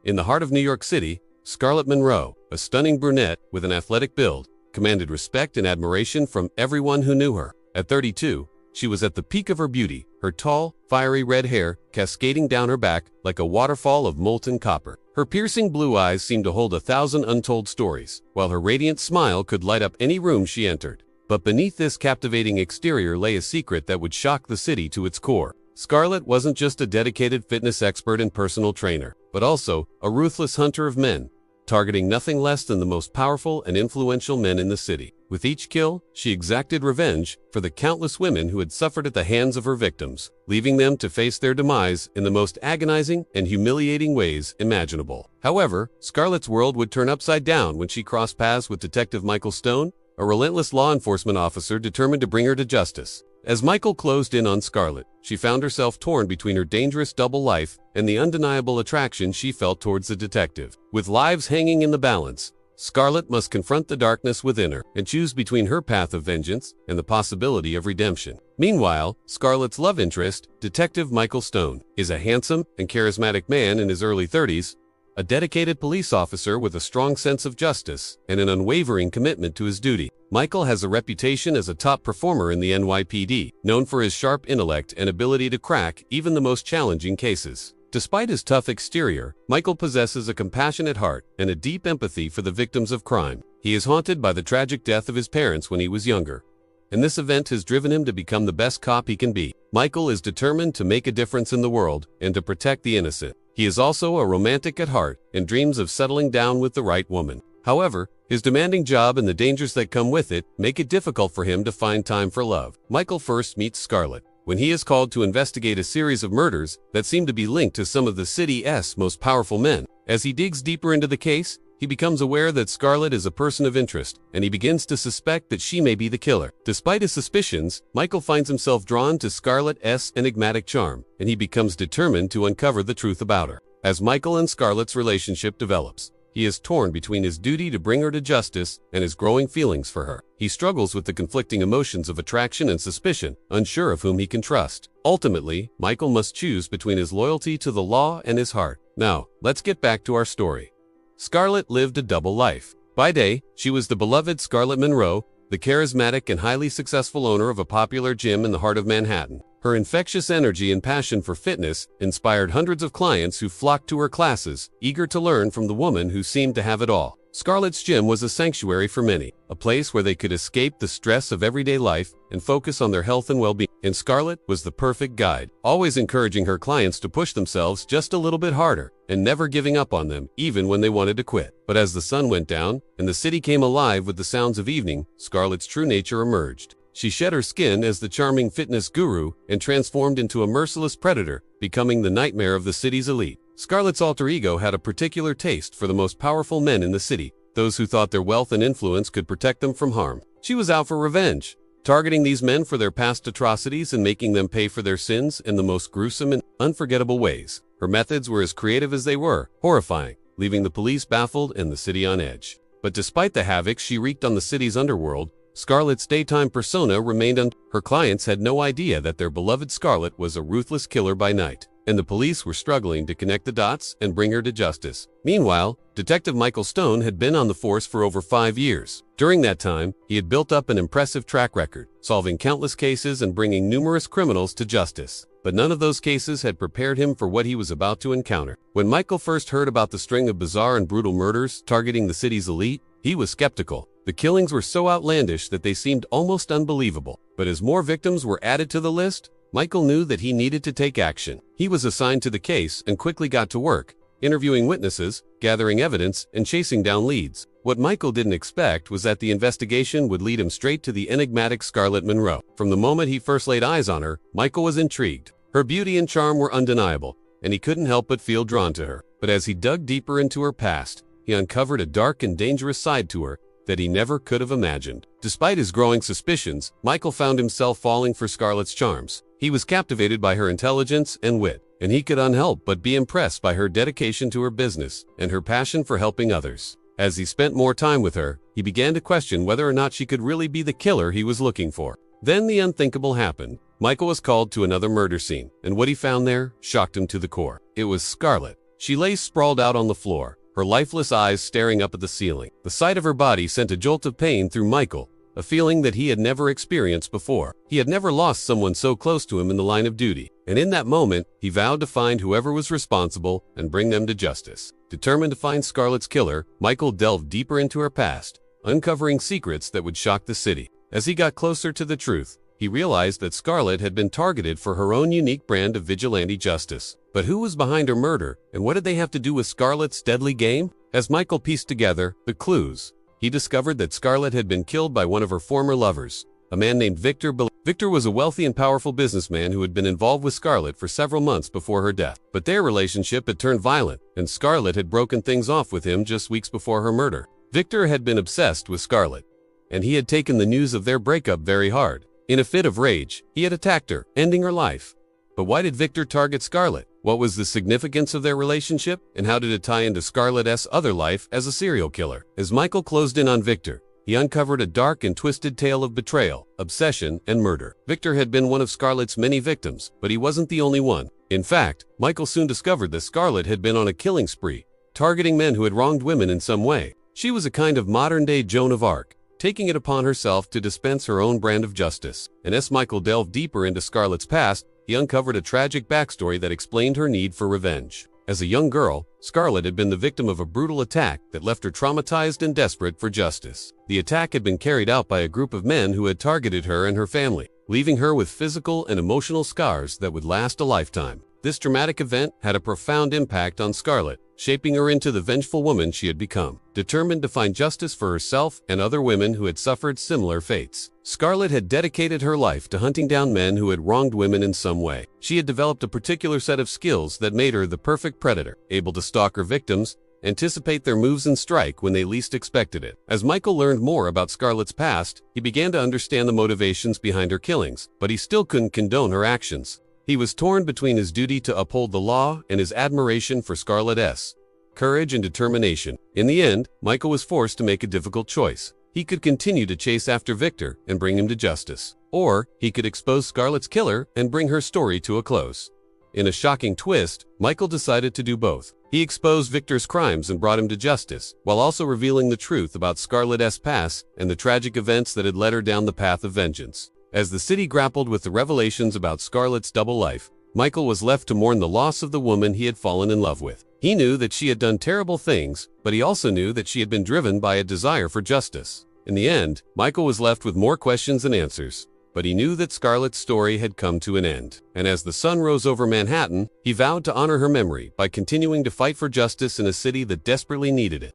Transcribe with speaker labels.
Speaker 1: In the heart of New York City, Scarlet Monroe, a stunning brunette with an athletic build, commanded respect and admiration from everyone who knew her. At 32, she was at the peak of her beauty, her tall, fiery red hair cascading down her back like a waterfall of molten copper. Her piercing blue eyes seemed to hold 1,000 untold stories, while her radiant smile could light up any room she entered. But beneath this captivating exterior lay a secret that would shock the city to its core. Scarlet wasn't just a dedicated fitness expert and personal trainer, but also a ruthless hunter of men, targeting nothing less than the most powerful and influential men in the city. With each kill, she exacted revenge for the countless women who had suffered at the hands of her victims, leaving them to face their demise in the most agonizing and humiliating ways imaginable. However, Scarlet's world would turn upside down when she crossed paths with Detective Michael Stone, a relentless law enforcement officer determined to bring her to justice. As Michael closed in on Scarlet, she found herself torn between her dangerous double life and the undeniable attraction she felt towards the detective. With lives hanging in the balance, Scarlet must confront the darkness within her and choose between her path of vengeance and the possibility of redemption. Meanwhile, Scarlet's love interest, Detective Michael Stone, is a handsome and charismatic man in his early 30s, a dedicated police officer with a strong sense of justice and an unwavering commitment to his duty. Michael has a reputation as a top performer in the NYPD, known for his sharp intellect and ability to crack even the most challenging cases. Despite his tough exterior, Michael possesses a compassionate heart and a deep empathy for the victims of crime. He is haunted by the tragic death of his parents when he was younger, and this event has driven him to become the best cop he can be. Michael is determined to make a difference in the world and to protect the innocent. He is also a romantic at heart and dreams of settling down with the right woman. However, his demanding job and the dangers that come with it make it difficult for him to find time for love. Michael first meets Scarlet when he is called to investigate a series of murders that seem to be linked to some of the city's most powerful men. As he digs deeper into the case, he becomes aware that Scarlet is a person of interest, and he begins to suspect that she may be the killer. Despite his suspicions, Michael finds himself drawn to Scarlet's enigmatic charm, and he becomes determined to uncover the truth about her. As Michael and Scarlet's relationship develops, he is torn between his duty to bring her to justice and his growing feelings for her. He struggles with the conflicting emotions of attraction and suspicion, unsure of whom he can trust. Ultimately, Michael must choose between his loyalty to the law and his heart. Now, let's get back to our story. Scarlet lived a double life. By day, she was the beloved Scarlet Monroe, the charismatic and highly successful owner of a popular gym in the heart of Manhattan. Her infectious energy and passion for fitness inspired hundreds of clients who flocked to her classes, eager to learn from the woman who seemed to have it all. Scarlet's gym was a sanctuary for many, a place where they could escape the stress of everyday life and focus on their health and well-being. And Scarlet was the perfect guide, always encouraging her clients to push themselves just a little bit harder and never giving up on them, even when they wanted to quit. But as the sun went down and the city came alive with the sounds of evening, Scarlet's true nature emerged. She shed her skin as the charming fitness guru and transformed into a merciless predator, becoming the nightmare of the city's elite. Scarlet's alter ego had a particular taste for the most powerful men in the city, those who thought their wealth and influence could protect them from harm. She was out for revenge, targeting these men for their past atrocities and making them pay for their sins in the most gruesome and unforgettable ways. Her methods were as creative as they were horrifying, leaving the police baffled and the city on edge. But despite the havoc she wreaked on the city's underworld, Scarlet's daytime persona remained her clients had no idea that their beloved Scarlet was a ruthless killer by night, and the police were struggling to connect the dots and bring her to justice. Meanwhile, Detective Michael Stone had been on the force for over 5 years. During that time, he had built up an impressive track record, solving countless cases and bringing numerous criminals to justice. But none of those cases had prepared him for what he was about to encounter. When Michael first heard about the string of bizarre and brutal murders targeting the city's elite, he was skeptical. The killings were so outlandish that they seemed almost unbelievable. But as more victims were added to the list, Michael knew that he needed to take action. He was assigned to the case and quickly got to work, interviewing witnesses, gathering evidence, and chasing down leads. What Michael didn't expect was that the investigation would lead him straight to the enigmatic Scarlet Monroe. From the moment he first laid eyes on her, Michael was intrigued. Her beauty and charm were undeniable, and he couldn't help but feel drawn to her. But as he dug deeper into her past, he uncovered a dark and dangerous side to her that he never could have imagined. Despite his growing suspicions, Michael found himself falling for Scarlet's charms. He was captivated by her intelligence and wit, and he could unhelp but be impressed by her dedication to her business and her passion for helping others. As he spent more time with her, he began to question whether or not she could really be the killer he was looking for. Then the unthinkable happened. Michael was called to another murder scene, and what he found there shocked him to the core. It was Scarlet, She lay sprawled out on the floor, her lifeless eyes staring up at the ceiling. The sight of her body sent a jolt of pain through Michael, a feeling that he had never experienced before. He had never lost someone so close to him in the line of duty, and in that moment, he vowed to find whoever was responsible and bring them to justice. Determined to find Scarlet's killer, Michael delved deeper into her past, uncovering secrets that would shock the city. As he got closer to the truth, he realized that Scarlet had been targeted for her own unique brand of vigilante justice. But who was behind her murder, and what did they have to do with Scarlet's deadly game? As Michael pieced together the clues, he discovered that Scarlet had been killed by one of her former lovers, a man named Victor. Victor was a wealthy and powerful businessman who had been involved with Scarlet for several months before her death. But their relationship had turned violent, and Scarlet had broken things off with him just weeks before her murder. Victor had been obsessed with Scarlet, and he had taken the news of their breakup very hard. In a fit of rage, he had attacked her, ending her life. But why did Victor target Scarlet? What was the significance of their relationship, and how did it tie into Scarlet's other life as a serial killer? As Michael closed in on Victor, he uncovered a dark and twisted tale of betrayal, obsession, and murder. Victor had been one of Scarlet's many victims, but he wasn't the only one. In fact, Michael soon discovered that Scarlet had been on a killing spree, targeting men who had wronged women in some way. She was a kind of modern-day Joan of Arc, taking it upon herself to dispense her own brand of justice. And as Michael delved deeper into Scarlet's past, he uncovered a tragic backstory that explained her need for revenge. As a young girl, Scarlet had been the victim of a brutal attack that left her traumatized and desperate for justice. The attack had been carried out by a group of men who had targeted her and her family, leaving her with physical and emotional scars that would last a lifetime. This dramatic event had a profound impact on Scarlet, shaping her into the vengeful woman she had become, determined to find justice for herself and other women who had suffered similar fates. Scarlet had dedicated her life to hunting down men who had wronged women in some way. She had developed a particular set of skills that made her the perfect predator, able to stalk her victims, anticipate their moves and strike when they least expected it. As Michael learned more about Scarlet's past, he began to understand the motivations behind her killings, but he still couldn't condone her actions. He was torn between his duty to uphold the law and his admiration for Scarlet's courage and determination. In the end, Michael was forced to make a difficult choice. He could continue to chase after Victor and bring him to justice, or he could expose Scarlet's killer and bring her story to a close. In a shocking twist, Michael decided to do both. He exposed Victor's crimes and brought him to justice, while also revealing the truth about Scarlet's past and the tragic events that had led her down the path of vengeance. As the city grappled with the revelations about Scarlet's double life, Michael was left to mourn the loss of the woman he had fallen in love with. He knew that she had done terrible things, but he also knew that she had been driven by a desire for justice. In the end, Michael was left with more questions than answers, but he knew that Scarlet's story had come to an end. And as the sun rose over Manhattan, he vowed to honor her memory by continuing to fight for justice in a city that desperately needed it.